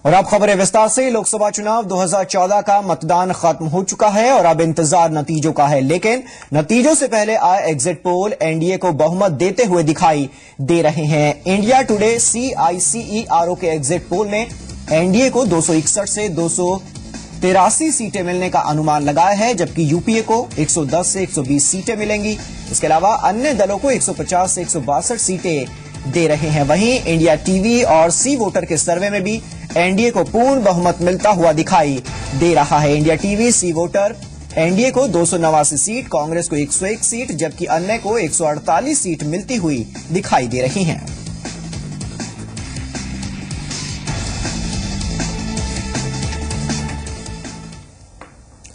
और अब खबरें विस्तार से। लोकसभा चुनाव 2014 का मतदान खत्म हो चुका है और अब इंतजार नतीजों का है, लेकिन नतीजों से पहले आए एग्जिट पोल एनडीए को बहुमत देते हुए दिखाई दे रहे हैं। इंडिया टुडे CICERO के एग्जिट पोल ने एनडीए को 261 से 283 सीटें मिलने का अनुमान लगाया है, जबकि यूपीए को 110 से 120 सीटें मिलेंगी। इसके अलावा अन्य दलों को 150 से 162 सीटें दे रहे हैं। वहीं इंडिया टीवी और सी वोटर के सर्वे में भी एनडीए को पूर्ण बहुमत मिलता हुआ दिखाई दे रहा है। इंडिया टीवी, सी वोटर एनडीए को 289 सीट, कांग्रेस को 101 सीट, जबकि अन्य को 148 सीट मिलती हुई दिखाई दे रही हैं।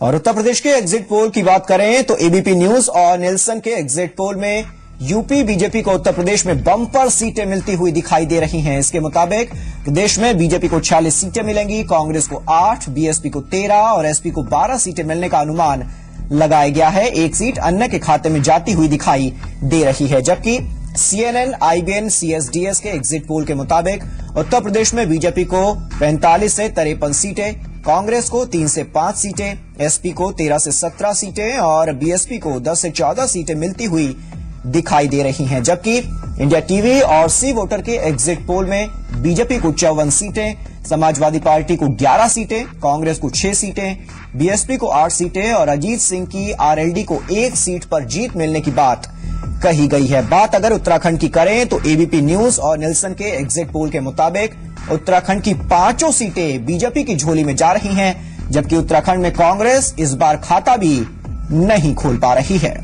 और उत्तर प्रदेश के एग्जिट पोल की बात करें तो एबीपी न्यूज और निल्सन के एग्जिट पोल में यूपी बीजेपी को उत्तर प्रदेश में बम्पर सीटें मिलती हुई दिखाई दे रही हैं। इसके मुताबिक प्रदेश में बीजेपी को 46 सीटें मिलेंगी, कांग्रेस को 8, बीएसपी को 13 और एसपी को 12 सीटें मिलने का अनुमान लगाया गया है। एक सीट अन्य के खाते में जाती हुई दिखाई दे रही है, जबकि CNN, IBN, CSDS के एग्जिट पोल के मुताबिक उत्तर प्रदेश में बीजेपी को 45 से 53 सीटें, कांग्रेस को 3 से 5 सीटें, एसपी को 13 से 17 सीटें और बीएसपी को 10 से 14 सीटें मिलती हुई दिखाई दे रही हैं। जबकि इंडिया टीवी और सी वोटर के एग्जिट पोल में बीजेपी को 54 सीटें, समाजवादी पार्टी को 11 सीटें, कांग्रेस को 6 सीटें, बीएसपी को 8 सीटें और अजीत सिंह की आरएलडी को 1 सीट पर जीत मिलने की बात कही गई है। बात अगर उत्तराखंड की करें तो एबीपी न्यूज और निल्सन के एग्जिट पोल के मुताबिक उत्तराखंड की 5 सीटें बीजेपी की झोली में जा रही हैं, जबकि उत्तराखंड में कांग्रेस इस बार खाता भी नहीं खोल पा रही है।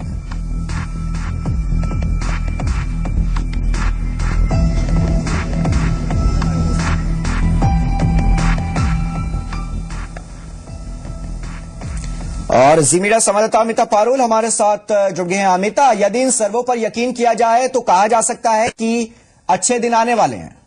और जी मीडिया संवाददाता अमिता पारुल हमारे साथ जुड़ गए हैं। अमिता, यदि इन सर्वों पर यकीन किया जाए तो कहा जा सकता है कि अच्छे दिन आने वाले हैं।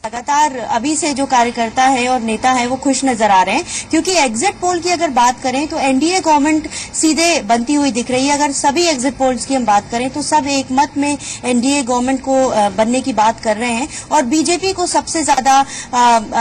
लगातार अभी से जो कार्यकर्ता है और नेता है वो खुश नजर आ रहे हैं, क्योंकि एग्जिट पोल की अगर बात करें तो एनडीए गवर्नमेंट सीधे बनती हुई दिख रही है। अगर सभी एग्जिट पोल्स की हम बात करें तो सब एक मत में एनडीए गवर्नमेंट को बनने की बात कर रहे हैं और बीजेपी को सबसे ज्यादा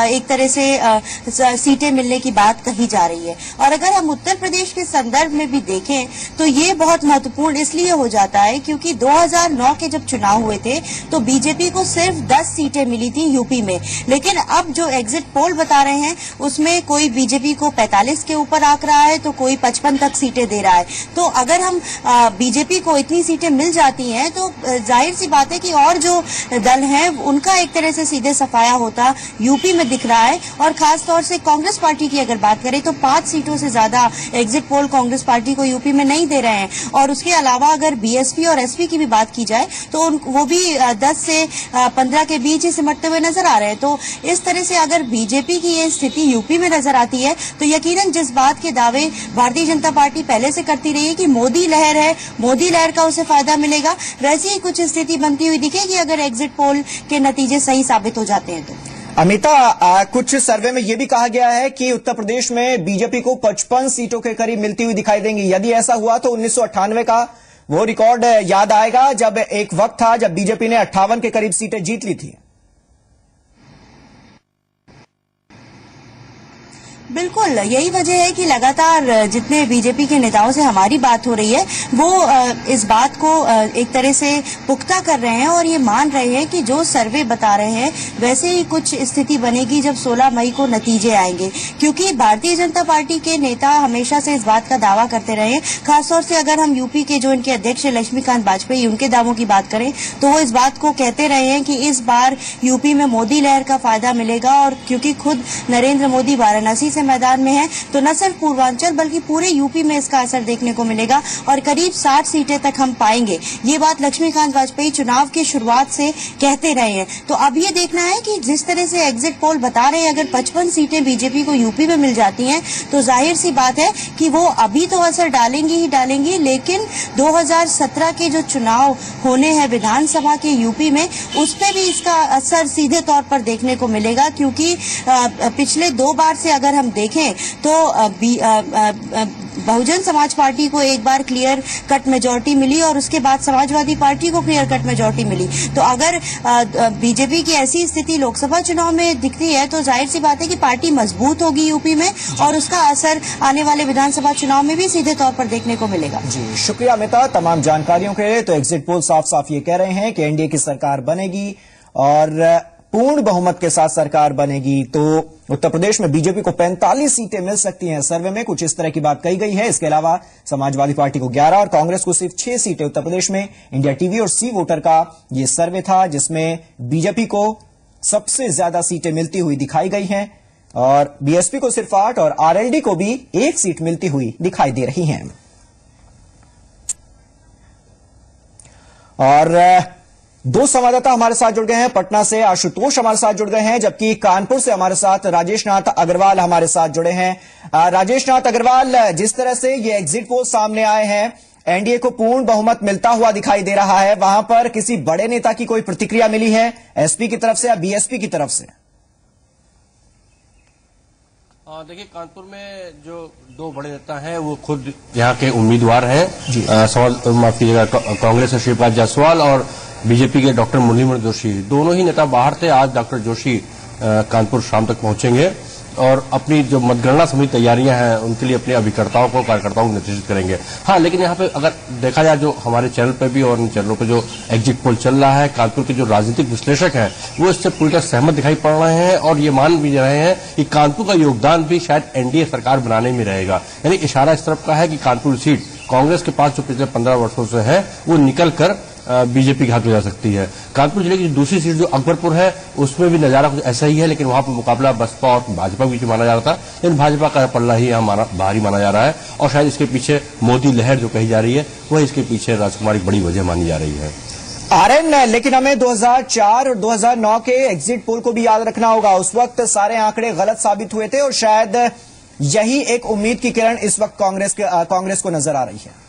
एक तरह से सीटें मिलने की बात कही जा रही है। और अगर हम उत्तर प्रदेश के संदर्भ में भी देखें तो ये बहुत महत्वपूर्ण इसलिए हो जाता है क्योंकि 2009 के जब चुनाव हुए थे तो बीजेपी को सिर्फ 10 सीटें मिली थी यूपी में, लेकिन अब जो एग्जिट पोल बता रहे हैं उसमें कोई बीजेपी को 45 के ऊपर आंक रहा है तो कोई 55 तक सीटें दे रहा है। तो अगर हम बीजेपी को इतनी सीटें मिल जाती हैं तो जाहिर सी बात है कि और जो दल हैं उनका एक तरह से सीधे सफाया होता यूपी में दिख रहा है। और खास तौर से कांग्रेस पार्टी की अगर बात करें तो 5 सीटों से ज्यादा एग्जिट पोल कांग्रेस पार्टी को यूपी में नहीं दे रहे हैं। और उसके अलावा अगर बीएसपी और एसपी की भी बात की जाए तो वो भी 10 से 15 के बीच ही सिमटते हुए नजर आ रहे हैं। तो इस तरह से अगर बीजेपी की ये स्थिति यूपी में नजर आती है तो यकीनन जिस बात के दावे भारतीय जनता पार्टी पहले से करती रही है कि मोदी लहर है, मोदी लहर का उसे फायदा मिलेगा, वैसी ही कुछ स्थिति बनती हुई दिखेगी अगर एग्जिट पोल के नतीजे सही साबित हो जाते हैं तो। अमिता, कुछ सर्वे में यह भी कहा गया है कि उत्तर प्रदेश में बीजेपी को 55 सीटों के करीब मिलती हुई दिखाई देंगी। यदि ऐसा हुआ तो 1998 का वो रिकॉर्ड याद आएगा जब एक वक्त था जब बीजेपी ने 58 के करीब सीटें जीत ली थी। बिल्कुल, यही वजह है कि लगातार जितने बीजेपी के नेताओं से हमारी बात हो रही है वो इस बात को एक तरह से पुख्ता कर रहे हैं और ये मान रहे हैं कि जो सर्वे बता रहे हैं वैसे ही कुछ स्थिति बनेगी जब 16 मई को नतीजे आएंगे। क्योंकि भारतीय जनता पार्टी के नेता हमेशा से इस बात का दावा करते रहे हैं, खासतौर से अगर हम यूपी के जो इनके अध्यक्ष लक्ष्मीकांत वाजपेयी उनके दावों की बात करें तो वो इस बात को कहते रहे हैं कि इस बार यूपी में मोदी लहर का फायदा मिलेगा। और क्योंकि खुद नरेंद्र मोदी वाराणसी से मैदान में है तो न सिर्फ पूर्वांचल बल्कि पूरे यूपी में इसका असर देखने को मिलेगा और करीब 60 सीटें तक हम पाएंगे। ये बात लक्ष्मीकांत वाजपेयी चुनाव की शुरुआत से कहते रहे हैं। तो अब ये देखना है कि जिस तरह से एग्जिट पोल बता रहे हैं अगर 55 सीटें बीजेपी को यूपी में मिल जाती हैं तो जाहिर सी बात है कि वो अभी तो असर डालेंगी ही डालेंगी, लेकिन 2017 के जो चुनाव होने हैं विधानसभा के यूपी में उस पर भी इसका असर सीधे तौर पर देखने को मिलेगा। क्योंकि पिछले 2 बार से अगर हम देखें तो बहुजन समाज पार्टी को एक बार क्लियर कट मेजोरिटी मिली और उसके बाद समाजवादी पार्टी को क्लियर कट मेजोरिटी मिली, तो अगर बीजेपी की ऐसी स्थिति लोकसभा चुनाव में दिखती है तो जाहिर सी बात है कि पार्टी मजबूत होगी यूपी में और उसका असर आने वाले विधानसभा चुनाव में भी सीधे तौर पर देखने को मिलेगा। जी शुक्रिया अमिता तमाम जानकारियों के लिए। तो एग्जिट पोल साफ साफ ये कह रहे हैं कि एनडीए की सरकार बनेगी और पूर्ण बहुमत के साथ सरकार बनेगी तो उत्तर प्रदेश में बीजेपी को 45 सीटें मिल सकती हैं। सर्वे में कुछ इस तरह की बात कही गई है। इसके अलावा समाजवादी पार्टी को 11 और कांग्रेस को सिर्फ 6 सीटें उत्तर प्रदेश में। इंडिया टीवी और सी वोटर का यह सर्वे था जिसमें बीजेपी को सबसे ज्यादा सीटें मिलती हुई दिखाई गई हैं और बीएसपी को सिर्फ 8 और आरएलडी को भी 1 सीट मिलती हुई दिखाई दे रही हैं। और दो संवाददाता हमारे साथ जुड़ गए हैं। पटना से आशुतोष हमारे साथ जुड़ गए हैं, जबकि कानपुर से हमारे साथ राजेश नाथ अग्रवाल हमारे साथ जुड़े हैं। राजेश नाथ अग्रवाल, जिस तरह से ये एग्जिट पोल सामने आए हैं, एनडीए को पूर्ण बहुमत मिलता हुआ दिखाई दे रहा है, वहां पर किसी बड़े नेता की कोई प्रतिक्रिया मिली है एसपी की तरफ से या बीएसपी की तरफ से? देखिए, कानपुर में जो दो बड़े नेता हैं वो खुद यहाँ के उम्मीदवार हैं। माफ कीजिएगा, कांग्रेस से श्रीपाद जायसवाल और बीजेपी के डॉक्टर मुरलीधर जोशी, दोनों ही नेता बाहर थे। आज डॉक्टर जोशी कानपुर शाम तक पहुंचेंगे और अपनी जो मतगणना संबंधी तैयारियां हैं उनके लिए अपने अभिकर्ताओं को, कार्यकर्ताओं को निर्देशित करेंगे। हाँ, लेकिन यहाँ पे अगर देखा जाए, जो हमारे चैनल पे भी और इन चैनलों पे जो एग्जिट पोल चल रहा है, कानपुर के जो राजनीतिक विश्लेषक हैं वो इससे पूरी तरह सहमत दिखाई पड़ रहे हैं और ये मान भी रहे हैं कि कानपुर का योगदान भी शायद एनडीए सरकार बनाने में रहेगा। यानी इशारा इस तरफ का है कि कानपुर सीट कांग्रेस के पास जो पिछले 15 वर्षों से है वो निकल कर बीजेपी के हाथ में जा सकती है। कानपुर जिले की दूसरी सीट जो अकबरपुर है उसमें भी नजारा कुछ ऐसा ही है, लेकिन वहां पर मुकाबला बसपा और भाजपा के बीच माना जा रहा था, लेकिन भाजपा का पल्ला ही यहाँ भारी माना जा रहा है और शायद इसके पीछे मोदी लहर जो कही जा रही है वह इसके पीछे राजकुमार एक बड़ी वजह मानी जा रही है। आरएन, लेकिन हमें 2004 और 2009 के एग्जिट पोल को भी याद रखना होगा। उस वक्त सारे आंकड़े गलत साबित हुए थे और शायद यही एक उम्मीद की किरण इस वक्त कांग्रेस को नजर आ रही है।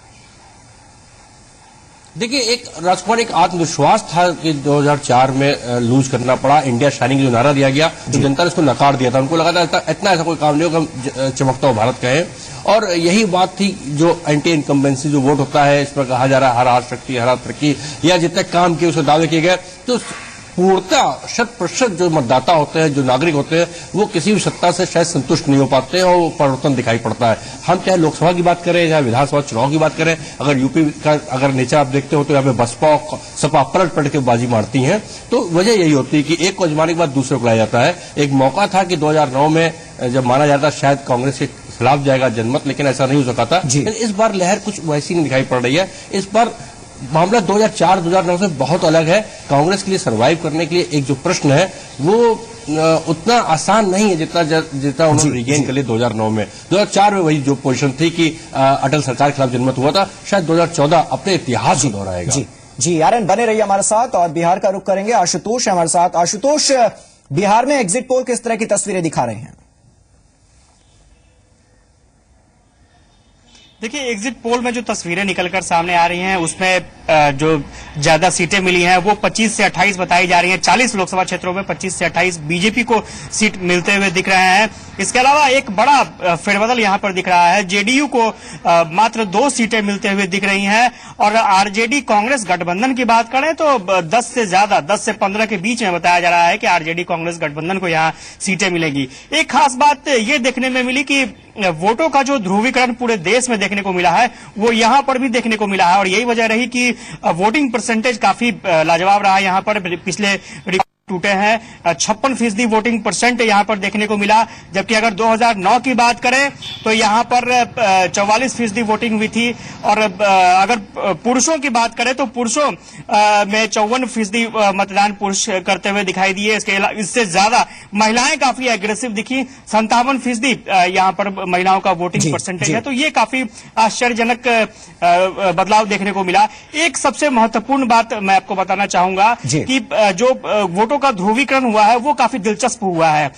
देखिए, एक राजकुमार एक आत्मविश्वास था कि 2004 में लूज करना पड़ा। इंडिया शाइनिंग जो नारा दिया गया तो जनता ने इसको नकार दिया था। उनको लगा था इतना ऐसा कोई काम नहीं होगा, हम चमकता हुआ भारत कहें, और यही बात थी जो एंटी इनकम्बेंसी जो वोट होता है, इस पर कहा जा रहा है हर हाथ शक्ति हर हाथ तरक्की, या जितने काम किए उसके दावे किए गए, तो पूर्णतः 100% जो मतदाता होते हैं, जो नागरिक होते हैं, वो किसी भी सत्ता से शायद संतुष्ट नहीं हो पाते हैं और वो परिवर्तन दिखाई पड़ता है। हम चाहे लोकसभा की बात करें, चाहे विधानसभा चुनाव की बात करें, अगर यूपी का अगर नेचर आप देखते हो तो यहाँ पे बसपा और सपा पलट के बाजी मारती हैं। तो वजह यही होती है कि एक को अजमाने के बाद दूसरे को लाया जाता है। एक मौका था कि 2009 में जब माना जाता शायद कांग्रेस के खिलाफ जाएगा जनमत, लेकिन ऐसा नहीं हो सका था। इस बार लहर कुछ वैसी नहीं दिखाई पड़ रही है। इस बार मामला 2004-2009 से बहुत अलग है। कांग्रेस के लिए सरवाइव करने के लिए एक जो प्रश्न है वो उतना आसान नहीं है जितना उन्होंने रिगेन कर लिया 2009 में। 2004 में वही जो पोजीशन थी कि अटल सरकार के खिलाफ जनमत हुआ था, शायद 2014 अपने इतिहास को दोहराएगा। जी आरएन, बने रहिए हमारे साथ और बिहार का रुख करेंगे। आशुतोष है हमारे साथ। आशुतोष, बिहार में एग्जिट पोल किस तरह की तस्वीरें दिखा रहे हैं? देखिए, एग्जिट पोल में जो तस्वीरें निकलकर सामने आ रही हैं उसमें जो ज्यादा सीटें मिली हैं वो 25 से 28 बताई जा रही हैं। 40 लोकसभा क्षेत्रों में 25 से 28 बीजेपी को सीट मिलते हुए दिख रहे हैं। इसके अलावा एक बड़ा फेरबदल यहां पर दिख रहा है। जेडीयू को मात्र 2 सीटें मिलते हुए दिख रही हैं और आरजेडी कांग्रेस गठबंधन की बात करें तो 10 से 15 के बीच में बताया जा रहा है कि आरजेडी कांग्रेस गठबंधन को यहां सीटें मिलेगी। एक खास बात ये देखने में मिली कि वोटों का जो ध्रुवीकरण पूरे देश में देखने को मिला है वो यहां पर भी देखने को मिला है और यही वजह रही कि वोटिंग परसेंटेज काफी लाजवाब रहा। यहां पर पिछले टूटे हैं 56% वोटिंग परसेंट यहां पर देखने को मिला, जबकि अगर 2009 की बात करें तो यहां पर 44% वोटिंग हुई थी। और अगर पुरुषों की बात करें तो पुरुषों में 54% मतदान पुरुष करते हुए दिखाई दिए। इससे ज्यादा महिलाएं काफी एग्रेसिव दिखी, 57% यहां पर महिलाओं का वोटिंग परसेंटेज है। तो ये काफी आश्चर्यजनक बदलाव देखने को मिला। एक सबसे महत्वपूर्ण बात मैं आपको बताना चाहूंगा कि जो वोटों वोटों का ध्रुवीकरण हुआ है वो काफी दिलचस्प हुआ है।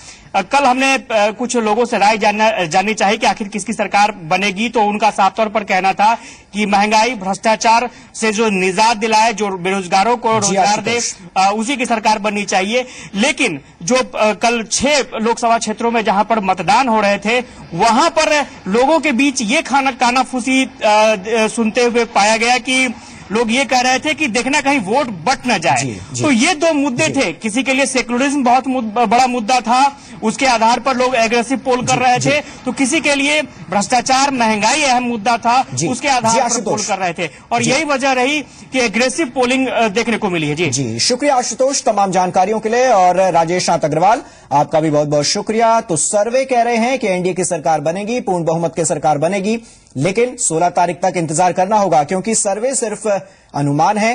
कल हमने कुछ लोगों से राय जाननी चाहिए कि आखिर किसकी सरकार बनेगी, तो उनका साफ तौर पर कहना था कि महंगाई भ्रष्टाचार से जो निजात दिलाए, जो बेरोजगारों को रोजगार दे, उसी की सरकार बननी चाहिए। लेकिन जो कल 6 लोकसभा क्षेत्रों में जहां पर मतदान हो रहे थे, वहां पर लोगों के बीच ये कानाफूसी सुनते हुए पाया गया कि लोग ये कह रहे थे कि देखना कहीं वोट बट न जाए। तो ये 2 मुद्दे थे। किसी के लिए सेकुलरिज्म बहुत बड़ा मुद्दा था, उसके आधार पर लोग एग्रेसिव पोल कर रहे थे, तो किसी के लिए भ्रष्टाचार महंगाई अहम मुद्दा था, उसके आधार पर पोल कर रहे थे, और यही वजह रही कि एग्रेसिव पोलिंग देखने को मिली है। जी शुक्रिया आशुतोष तमाम जानकारियों के लिए, और राजेश नाथ अग्रवाल आपका भी बहुत बहुत शुक्रिया। तो सर्वे कह रहे हैं कि एनडीए की सरकार बनेगी, पूर्ण बहुमत की सरकार बनेगी, लेकिन 16 तारीख तक इंतजार करना होगा, क्योंकि सर्वे सिर्फ अनुमान है।